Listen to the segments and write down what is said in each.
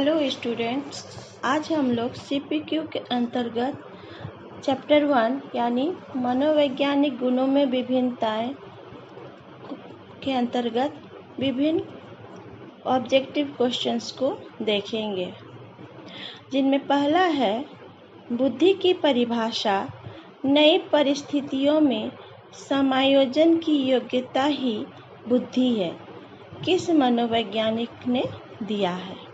Hello students, आज हम लोग सीपीक्यू के अंतर्गत चैप्टर 1 यानी मनोवैज्ञानिक गुणों में विभिन्नताएं के अंतर्गत विभिन्न ऑब्जेक्टिव क्वेश्चंस को देखेंगे, जिनमें पहला है बुद्धि की परिभाषा। नई परिस्थितियों में समायोजन की योग्यता ही बुद्धि है, किस मनोवैज्ञानिक ने दिया है?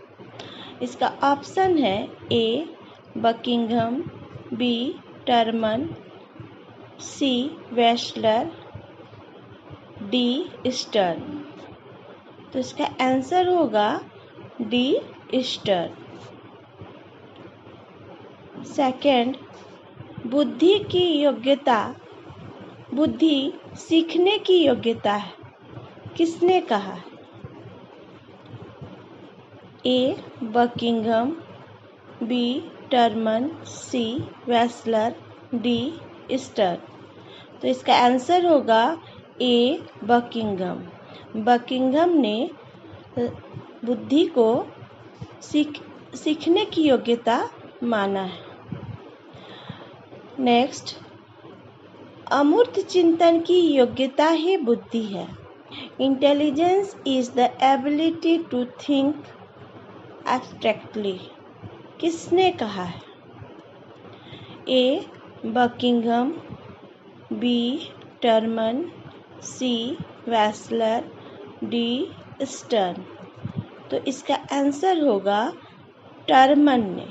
इसका ऑप्शन है A Buckingham, B Terman, C Wechsler, D Stern. तो इसका आंसर होगा डी स्टर्न। सेकंड, बुद्धि की योग्यता, बुद्धि सीखने की योग्यता है, किसने कहा? ए Buckingham, B Terman, C Wechsler, D Stern. तो इसका आंसर होगा ए बकिंघम। बकिंघम ने बुद्धि को सीखने की योग्यता माना है। नेक्स्ट, अमूर्त चिंतन की योग्यता ही बुद्धि है। Intelligence is the ability to think abstractly, किसने कहा है? A Buckingham, B Terman, C Wechsler, D Stern. तो इसका आंसर होगा टर्मन ने,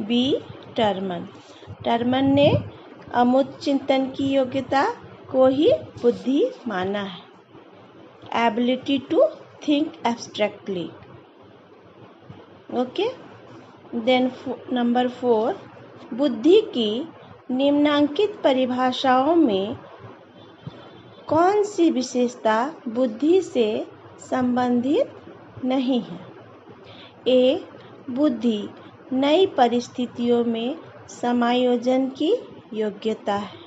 बी टर्मन। टर्मन ने अमूर्त चिंतन की योग्यता को ही बुद्धि माना है, ability to think abstractly. Okay, then number 4, बुद्धि की निम्नांकित परिभाषाओं में कौन सी विशेषता बुद्धि से संबंधित नहीं है? ए बुद्धि नई परिस्थितियों में समायोजन की योग्यता है,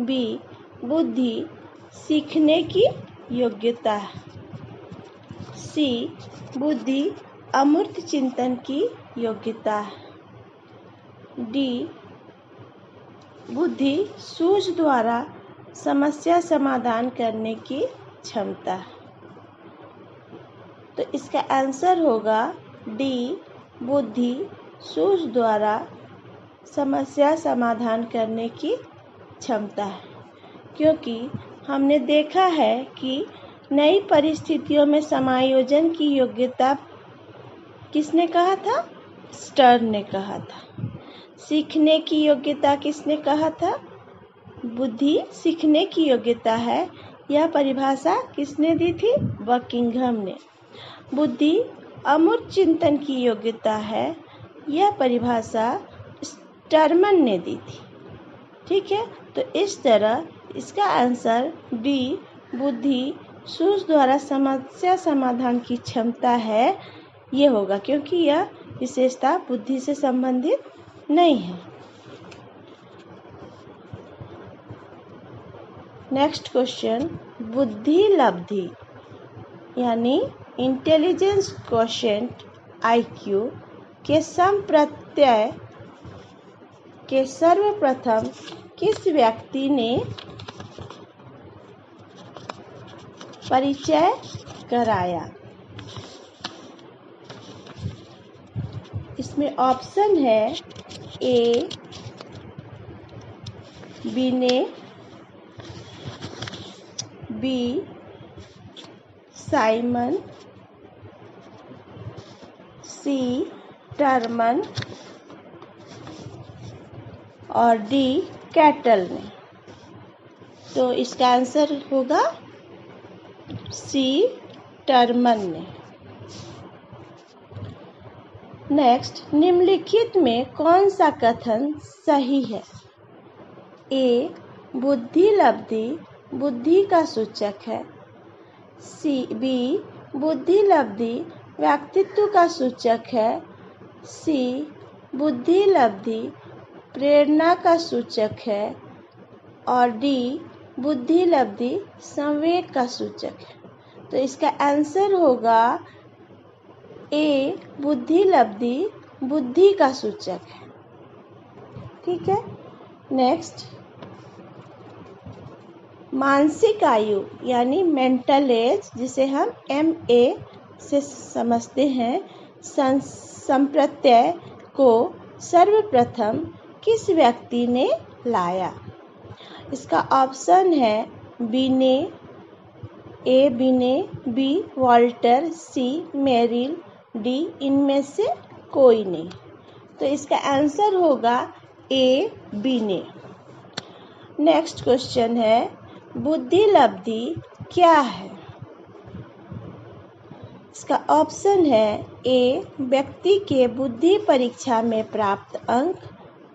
बी बुद्धि सीखने की योग्यता है, सी बुद्धि अमूर्त चिंतन की योग्यता है, डी बुद्धि सूझ द्वारा समस्या समाधान करने की क्षमता है। तो इसका आंसर होगा डी बुद्धि सूझ द्वारा समस्या समाधान करने की क्षमता है, क्योंकि हमने देखा है कि नई परिस्थितियों में समायोजन की योग्यता किसने कहा था? स्टर्न ने कहा था। सीखने की योग्यता किसने कहा था? बुद्धि सीखने की योग्यता है। यह परिभाषा किसने दी थी? बकिंघम ने। बुद्धि अमूर्त चिंतन की योग्यता है, यह परिभाषा टर्मन ने दी थी। ठीक है, तो इस तरह इसका आंसर डी बुद्धि सूझ द्वारा समस्या समाधान की क्षमता है, ये होगा, क्योंकि यह विशेषता बुद्धि से संबंधित नहीं है। नेक्स्ट क्वेश्चन, बुद्धि लब्धि यानी इंटेलिजेंस क्वोशिएंट IQ के संप्रत्यय के सर्वप्रथम किस व्यक्ति ने परिचय कराया? इसमें ऑप्शन है ए बिने, बी साइमन, सी टर्मन और डी कैटल ने। तो इसका आंसर होगा सी टर्मन ने। नेक्स्ट, निम्नलिखित में कौन सा कथन सही है? ए बुद्धि लब्धि बुद्धि का सूचक है, बी बुद्धि लब्धि व्यक्तित्व का सूचक है, सी बुद्धि लब्धि प्रेरणा का सूचक है और डी बुद्धि लब्धि संवेग का सूचक है। तो इसका आंसर होगा ए बुद्धि लब्धि बुद्धि का सूचक है। ठीक है। नेक्स्ट, मानसिक आयु यानी मेंटल एज, जिसे हम MA से समझते हैं, संप्रत्यय को सर्वप्रथम किस व्यक्ति ने लाया? इसका ऑप्शन है बीने, ए बीने, बी वॉल्टर, सी मेरिल, डी इनमें से कोई नहीं। तो इसका आंसर होगा ए बीने। नेक्स्ट क्वेश्चन है, बुद्धि लब्धि क्या है? इसका ऑप्शन है ए व्यक्ति के बुद्धि परीक्षा में प्राप्त अंक,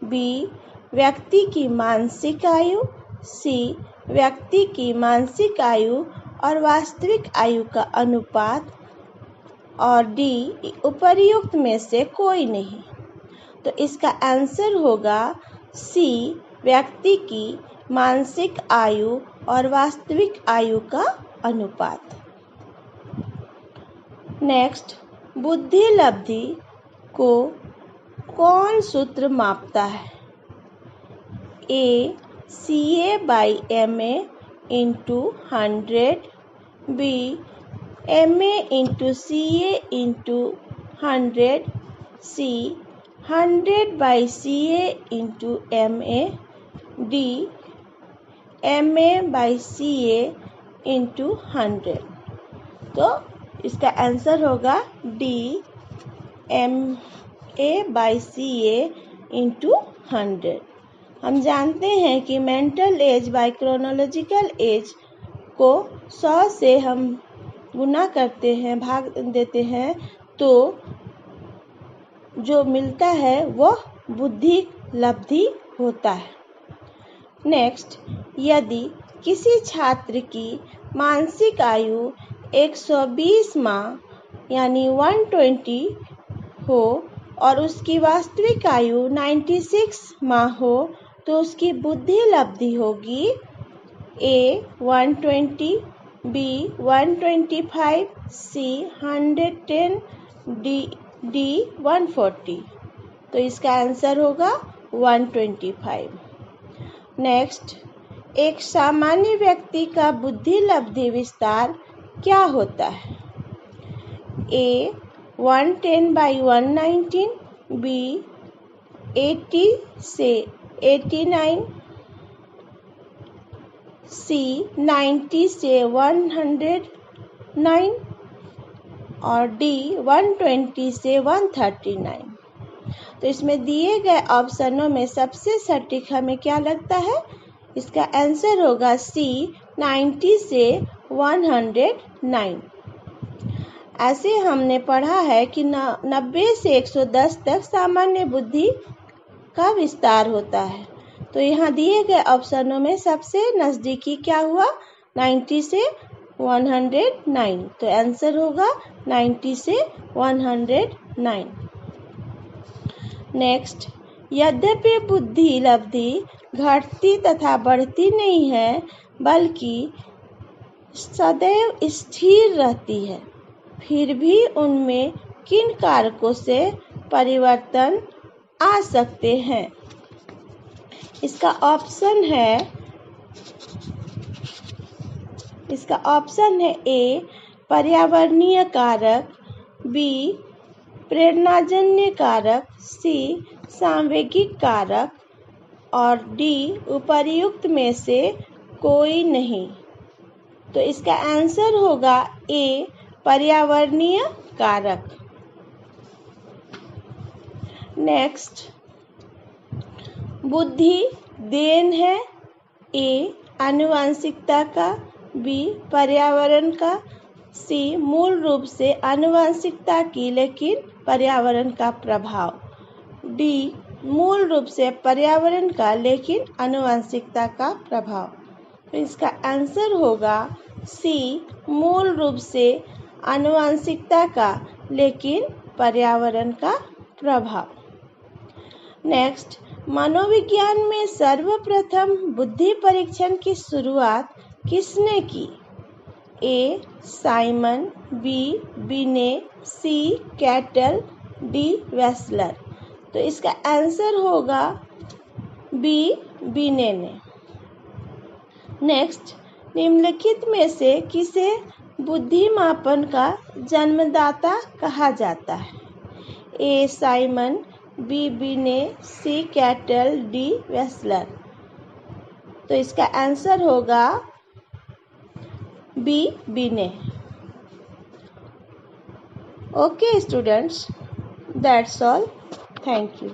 बी व्यक्ति की मानसिक आयु, सी व्यक्ति की मानसिक आयु और वास्तविक आयु का अनुपात, और डी उपर्युक्त में से कोई नहीं। तो इसका आंसर होगा सी व्यक्ति की मानसिक आयु और वास्तविक आयु का अनुपात। नेक्स्ट, बुद्धि लब्धि को कौन सूत्र मापता है? ए CA/MA into 100, B MA into CA into 100, C 100/CA into MA, D MA/CA into 100। तो इसका आंसर होगा डी MA/CA into 100। हम जानते हैं कि mental as by chronological age को 100 से हम गुना करते हैं, भाग देते हैं, तो जो मिलता है वह बुद्धि लब्धि होता है। नेक्स्ट, यदि किसी छात्र की मानसिक आयु 120 माह यानी 120 हो और उसकी वास्तविक आयु 96 माह हो, तो उसकी बुद्धि लब्धि होगी ए 120, बी 125, सी 110, डी 140। तो इसका आंसर होगा 125। नेक्स्ट, एक सामान्य व्यक्ति का बुद्धि लब्धि विस्तार क्या होता है? ए 110/119, बी 80 से 89, सी 90 से 109 और डी 120 से 139। तो इसमें दिए गए ऑप्शनों में सबसे सटीक हमें क्या लगता है? इसका आंसर होगा सी 90 से 109। ऐसे हमने पढ़ा है कि 90 से 110 तक सामान्य बुद्धि का विस्तार होता है। तो यहाँ दिए गए ऑप्शनों में सबसे नज़दीकी क्या हुआ? 90 से 109। तो आंसर होगा 90 से 109। नेक्स्ट, यद्यपि बुद्धि लब्धि घटती तथा बढ़ती नहीं है, बल्कि सदैव स्थिर रहती है, फिर भी उनमें किन कारकों से परिवर्तन आ सकते हैं? इसका ऑप्शन है ए पर्यावरणीय कारक, बी प्रेरणाजन्य कारक, सी सांवेगिक कारक और डी उपर्युक्त में से कोई नहीं। तो इसका आंसर होगा ए पर्यावरणीय कारक। नेक्स्ट, बुद्धि देन है, ए आनुवंशिकता का, बी पर्यावरण का, सी मूल रूप से आनुवंशिकता की लेकिन पर्यावरण का प्रभाव, डी मूल रूप से पर्यावरण का लेकिन आनुवंशिकता का प्रभाव। तो इसका आंसर होगा सी मूल रूप से आनुवंशिकता का लेकिन पर्यावरण का प्रभाव। नेक्स्ट, मनोविज्ञान में सर्वप्रथम बुद्धि परीक्षण की शुरुआत किसने की? ए साइमन, बी बिने, सी कैटल, डी वेस्लर। तो इसका आंसर होगा बी बिने ने। नेक्स्ट, निम्नलिखित में से किसे बुद्धि मापन का जन्मदाता कहा जाता है? ए साइमन, बी बिने, सी कैटल, डी वेस्लर। तो इसका आंसर होगा बी बिने। Okay students, that's all. Thank you.